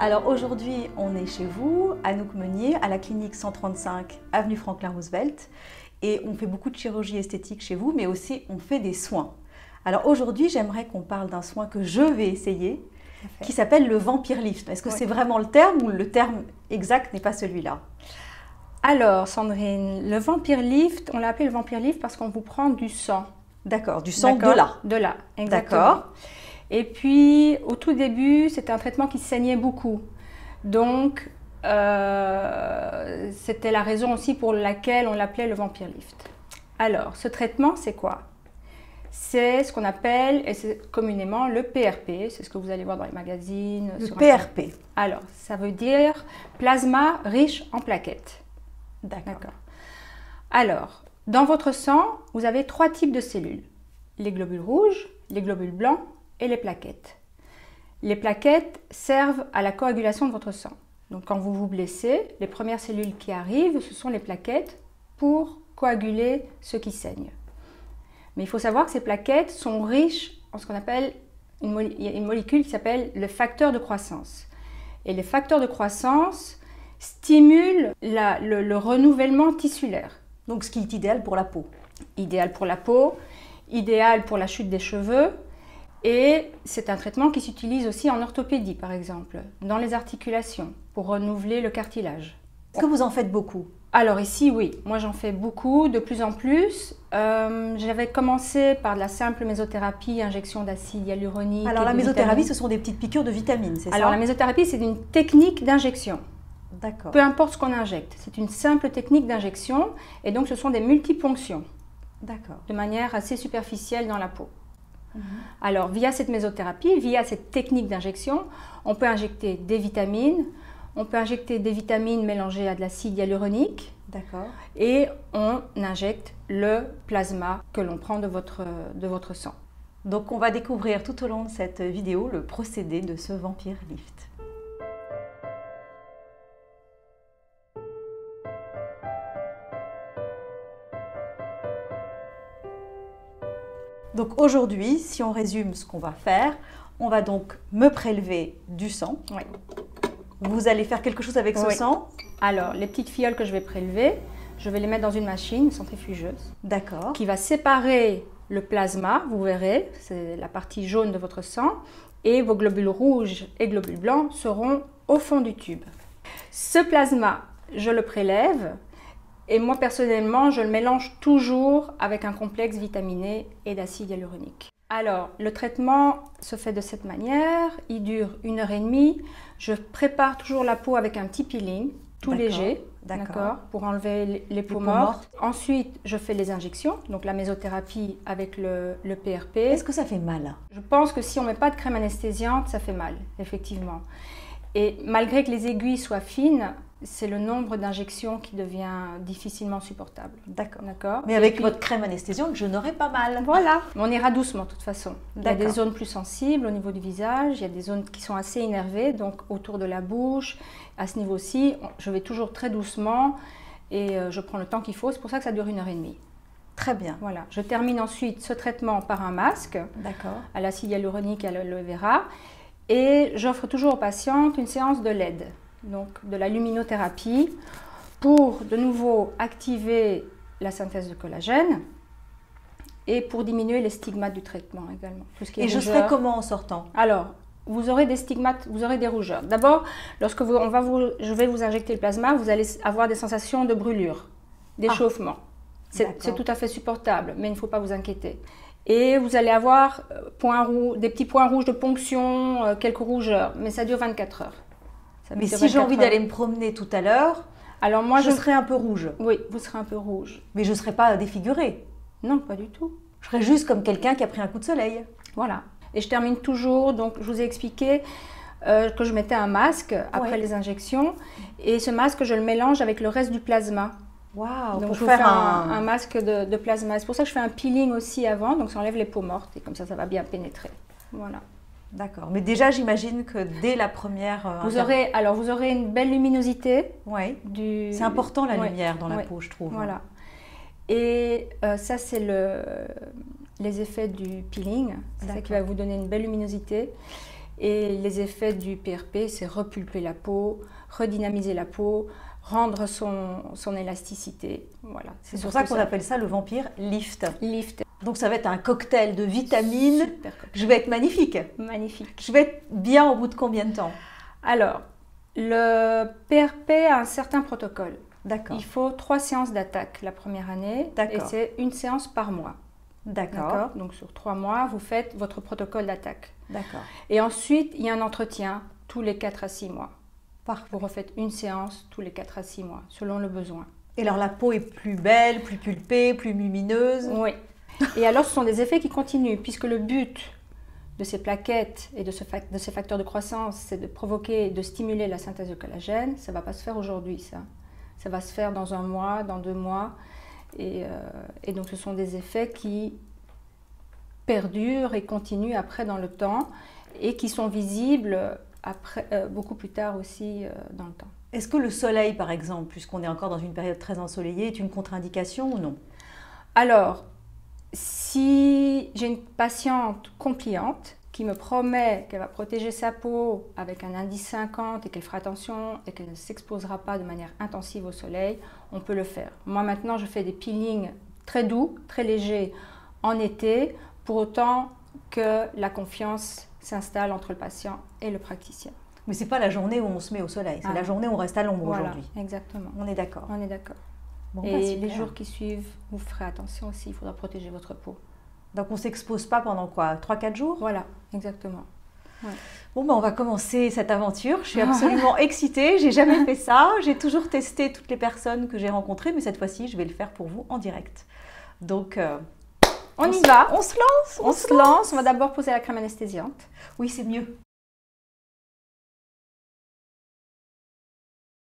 Alors aujourd'hui, on est chez vous, Anouk Meunier, à la clinique 135, avenue Franklin Roosevelt. Et on fait beaucoup de chirurgie esthétique chez vous, mais aussi on fait des soins. Alors aujourd'hui, j'aimerais qu'on parle d'un soin que je vais essayer, qui s'appelle le Vampire Lift. Est-ce que c'est vraiment le terme ou le terme exact n'est pas celui-là? Alors Sandrine, le Vampire Lift, on l'a appelé le Vampire Lift parce qu'on vous prend du sang. D'accord, du sang de là. De là, exactement. D'accord. Et puis, au tout début, c'était un traitement qui saignait beaucoup. Donc, c'était la raison aussi pour laquelle on l'appelait le Vampire Lift. Alors, ce traitement, c'est quoi? C'est ce qu'on appelle, et c'est communément, le PRP. C'est ce que vous allez voir dans les magazines. Le PRP. Alors, ça veut dire plasma riche en plaquettes. D'accord. Alors, dans votre sang, vous avez 3 types de cellules. Les globules rouges, les globules blancs et les plaquettes. Les plaquettes servent à la coagulation de votre sang. Donc quand vous vous blessez, les premières cellules qui arrivent, ce sont les plaquettes pour coaguler ce qui saigne. Mais il faut savoir que ces plaquettes sont riches en ce qu'on appelle une molécule qui s'appelle le facteur de croissance. Et les facteurs de croissance stimulent le renouvellement tissulaire. Donc ce qui est idéal pour la peau. Idéal pour la peau, idéal pour la chute des cheveux. Et c'est un traitement qui s'utilise aussi en orthopédie, par exemple, dans les articulations, pour renouveler le cartilage. Est-ce que vous en faites beaucoup? Alors ici, oui. Moi, j'en fais beaucoup, de plus en plus. J'avais commencé par de la simple mésothérapie, injection d'acide hyaluronique. Alors la mésothérapie, ce sont des petites piqûres de vitamines, c'est ça? Alors la mésothérapie, c'est une technique d'injection. D'accord. Peu importe ce qu'on injecte. C'est une simple technique d'injection. Et donc, ce sont des multiponctions. D'accord. De manière assez superficielle dans la peau. Alors, via cette mésothérapie, via cette technique d'injection, on peut injecter des vitamines, on peut injecter des vitamines mélangées à de l'acide hyaluronique. D'accord. Et on injecte le plasma que l'on prend de votre sang. Donc, on va découvrir tout au long de cette vidéo le procédé de ce Vampire Lift. Donc aujourd'hui, si on résume ce qu'on va faire, on va donc me prélever du sang. Oui. Vous allez faire quelque chose avec ce sang? Alors, les petites fioles que je vais prélever, je vais les mettre dans une machine, une centrifugeuse. D'accord. Qui va séparer le plasma, vous verrez, c'est la partie jaune de votre sang, et vos globules rouges et globules blancs seront au fond du tube. Ce plasma, je le prélève. Et moi, personnellement, je le mélange toujours avec un complexe vitaminé et d'acide hyaluronique. Alors, le traitement se fait de cette manière. Il dure 1h30. Je prépare toujours la peau avec un petit peeling, tout léger, pour enlever les peaux mortes. Ensuite, je fais les injections, donc la mésothérapie avec le PRP. Est-ce que ça fait mal? Je pense que si on ne met pas de crème anesthésiante, ça fait mal, effectivement. Et malgré que les aiguilles soient fines, c'est le nombre d'injections qui devient difficilement supportable. D'accord. Mais avec votre crème anesthésiante, je n'aurai pas mal. Voilà. On ira doucement de toute façon. Il y a des zones plus sensibles au niveau du visage, il y a des zones qui sont assez énervées, donc autour de la bouche. À ce niveau-ci, je vais toujours très doucement et je prends le temps qu'il faut. C'est pour ça que ça dure 1h30. Très bien. Voilà. Je termine ensuite ce traitement par un masque à l'acide hyaluronique et à l'aloe vera. Et j'offre toujours aux patientes une séance de LED, donc de la luminothérapie, pour de nouveau activer la synthèse de collagène et pour diminuer les stigmates du traitement également. Et je serai comment en sortant? Alors, vous aurez des stigmates, vous aurez des rougeurs. D'abord, lorsque je vais vous injecter le plasma, vous allez avoir des sensations de brûlure, d'échauffement. C'est tout à fait supportable, mais il ne faut pas vous inquiéter. Et vous allez avoir des petits points rouges de ponction, quelques rougeurs, mais ça dure 24 heures. Mais si j'ai envie d'aller me promener tout à l'heure, alors moi je serai un peu rouge. Oui, vous serez un peu rouge. Mais je ne serai pas défigurée. Non, pas du tout. Je serai juste comme quelqu'un qui a pris un coup de soleil. Voilà. Et je termine toujours, donc je vous ai expliqué que je mettais un masque après les injections. Et ce masque, je le mélange avec le reste du plasma. Waouh, donc je vais faire un masque de plasma. C'est pour ça que je fais un peeling aussi avant, donc ça enlève les peaux mortes et comme ça va bien pénétrer. Voilà. D'accord. Mais déjà, j'imagine que dès la première... vous aurez une belle luminosité. Oui. C'est important la lumière dans la peau, je trouve. Voilà. Et ça, c'est les effets du peeling. C'est ça qui va vous donner une belle luminosité. Et les effets du PRP, c'est repulper la peau, redynamiser la peau, rendre son élasticité. Voilà, c'est pour ça qu'on appelle ça le Vampire Lift. Lift. Donc ça va être un cocktail de vitamines. Super cocktail. Je vais être magnifique. Magnifique. Je vais être bien au bout de combien de temps? Alors, le PRP a un certain protocole. D'accord. Il faut 3 séances d'attaque la première année. Et c'est une séance par mois. D'accord. Donc sur 3 mois, vous faites votre protocole d'attaque. D'accord. Et ensuite, il y a un entretien tous les 4 à 6 mois. Parfait. Vous refaites une séance tous les 4 à 6 mois, selon le besoin. Et alors la peau est plus belle, plus pulpée, plus lumineuse? Oui. Et alors ce sont des effets qui continuent, puisque le but de ces plaquettes et de ces facteurs de croissance, c'est de provoquer, de stimuler la synthèse de collagène. Ça ne va pas se faire aujourd'hui, ça. Ça va se faire dans 1 mois, dans 2 mois. Et donc ce sont des effets qui perdurent et continuent après dans le temps et qui sont visibles après, beaucoup plus tard aussi dans le temps. Est-ce que le soleil, par exemple, puisqu'on est encore dans une période très ensoleillée, est une contre-indication ou non? Alors, si j'ai une patiente compliante qui me promet qu'elle va protéger sa peau avec un indice 50 et qu'elle fera attention et qu'elle ne s'exposera pas de manière intensive au soleil, on peut le faire. Moi maintenant, je fais des peelings très doux, très légers en été, pour autant que la confiance s'installe entre le patient et le praticien. Mais ce n'est pas la journée où on se met au soleil, c'est la journée où on reste à l'ombre aujourd'hui. Exactement. On est d'accord. On est d'accord. Bon, et les jours qui suivent, vous ferez attention aussi, il faudra protéger votre peau. Donc on ne s'expose pas pendant quoi? 3-4 jours? Voilà, exactement. Ouais. Bon, on va commencer cette aventure. Je suis absolument excitée, j'ai jamais fait ça. J'ai toujours testé toutes les personnes que j'ai rencontrées, mais cette fois-ci, je vais le faire pour vous en direct. Donc, on y va. On se lance. On se lance. On va d'abord poser la crème anesthésiante. Oui, c'est mieux.